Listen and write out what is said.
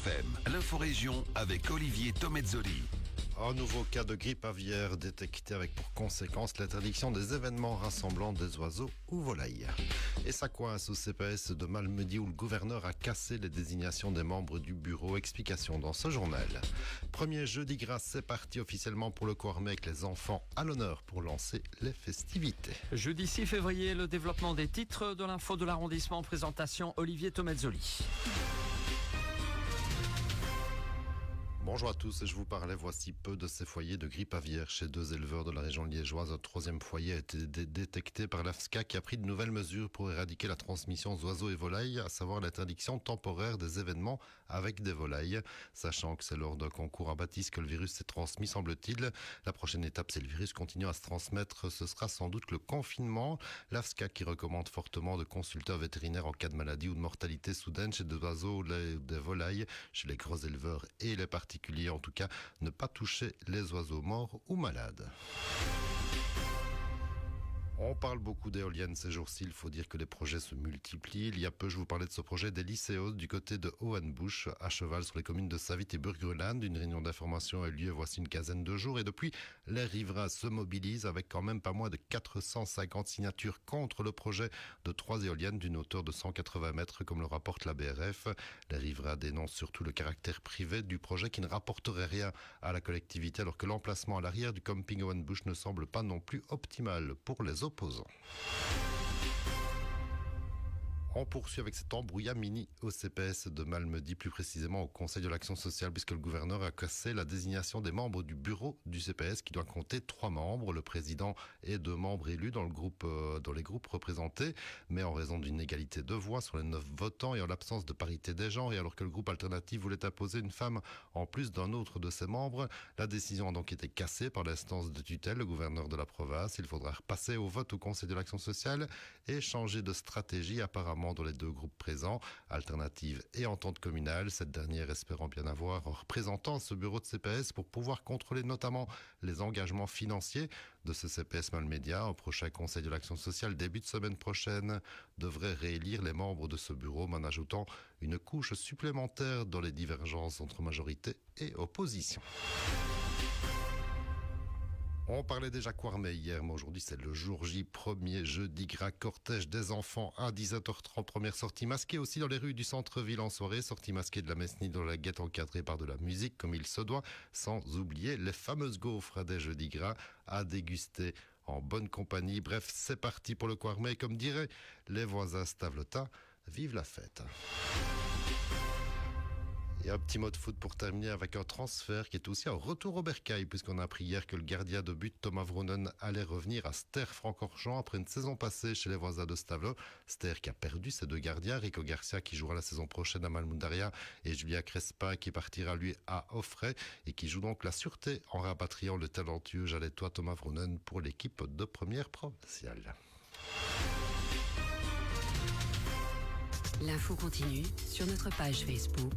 FM, l'inforégion avec Olivier Tomezzoli. Un nouveau cas de grippe aviaire détecté avec pour conséquence l'interdiction des événements rassemblant des oiseaux ou volailles. Et ça coince au CPS de Malmedy où le gouverneur a cassé les désignations des membres du bureau. Explication dans ce journal. Premier jeudi gras, c'est parti officiellement pour le Coarmé avec les enfants à l'honneur pour lancer les festivités. Jeudi 6 février, le développement des titres de l'info de l'arrondissement. Présentation Olivier Tomezzoli. Bonjour à tous, je vous parlais voici peu de ces foyers de grippe aviaire chez deux éleveurs de la région liégeoise. Un troisième foyer a été détecté par l'AFSCA qui a pris de nouvelles mesures pour éradiquer la transmission aux oiseaux et volailles, à savoir l'interdiction temporaire des événements avec des volailles. Sachant que c'est lors d'un concours à Baptiste que le virus s'est transmis, semble-t-il. La prochaine étape, si le virus continue à se transmettre, ce sera sans doute le confinement. L'AFSCA qui recommande fortement de consulter un vétérinaire en cas de maladie ou de mortalité soudaine chez des oiseaux ou des volailles, chez les gros éleveurs et les particuliers. En tout cas, ne pas toucher les oiseaux morts ou malades. On parle beaucoup d'éoliennes ces jours-ci, il faut dire que les projets se multiplient. Il y a peu, je vous parlais de ce projet des lycéos du côté de Hohenbusch, à cheval sur les communes de Savit et Burgruland. Une réunion d'information a eu lieu voici une quinzaine de jours et depuis, les riverains se mobilisent avec quand même pas moins de 450 signatures contre le projet de 3 éoliennes d'une hauteur de 180 mètres, comme le rapporte la BRF. Les riverains dénoncent surtout le caractère privé du projet qui ne rapporterait rien à la collectivité, alors que l'emplacement à l'arrière du camping Hohenbusch ne semble pas non plus optimal pour les opposants. On poursuit avec cet embrouillamini au CPS de Malmedy, plus précisément au Conseil de l'action sociale, puisque le gouverneur a cassé la désignation des membres du bureau du CPS qui doit compter 3 membres, le président et 2 membres élus dans les groupes représentés, mais en raison d'une égalité de voix sur les 9 votants et en l'absence de parité des genres, et alors que le groupe alternatif voulait imposer une femme en plus d'un autre de ses membres, la décision a donc été cassée par l'instance de tutelle, le gouverneur de la province. Il faudra repasser au vote au Conseil de l'action sociale et changer de stratégie apparemment dans les 2 groupes présents, Alternative et Entente communale, cette dernière espérant bien avoir un représentant à ce bureau de CPS pour pouvoir contrôler notamment les engagements financiers de ce CPS Malmédia. Un prochain Conseil de l'action sociale début de semaine prochaine devrait réélire les membres de ce bureau, mais en ajoutant une couche supplémentaire dans les divergences entre majorité et opposition. On parlait déjà Coarmé hier, mais aujourd'hui c'est le jour J, premier jeudi gras, cortège des enfants à 17h30, première sortie masquée aussi dans les rues du centre-ville en soirée, sortie masquée de la Mesnie dans la guette encadrée par de la musique comme il se doit, sans oublier les fameuses gaufres des jeudis gras à déguster en bonne compagnie. Bref, c'est parti pour le Coarmé, comme diraient les voisins stavelotins, vive la fête. Et un petit mot de foot pour terminer avec un transfert qui est aussi un retour au bercail, puisqu'on a appris hier que le gardien de but Thomas Vronen allait revenir à Ster-Francorchamps après une saison passée chez les voisins de Stavelot. Ster qui a perdu ses 2 gardiens, Rico Garcia qui jouera la saison prochaine à Malmundaria et Julia Crespa qui partira lui à Offray et qui joue donc la sûreté en rapatriant le talentueux Jalettois Thomas Vronen pour l'équipe de première provinciale. L'info continue sur notre page Facebook.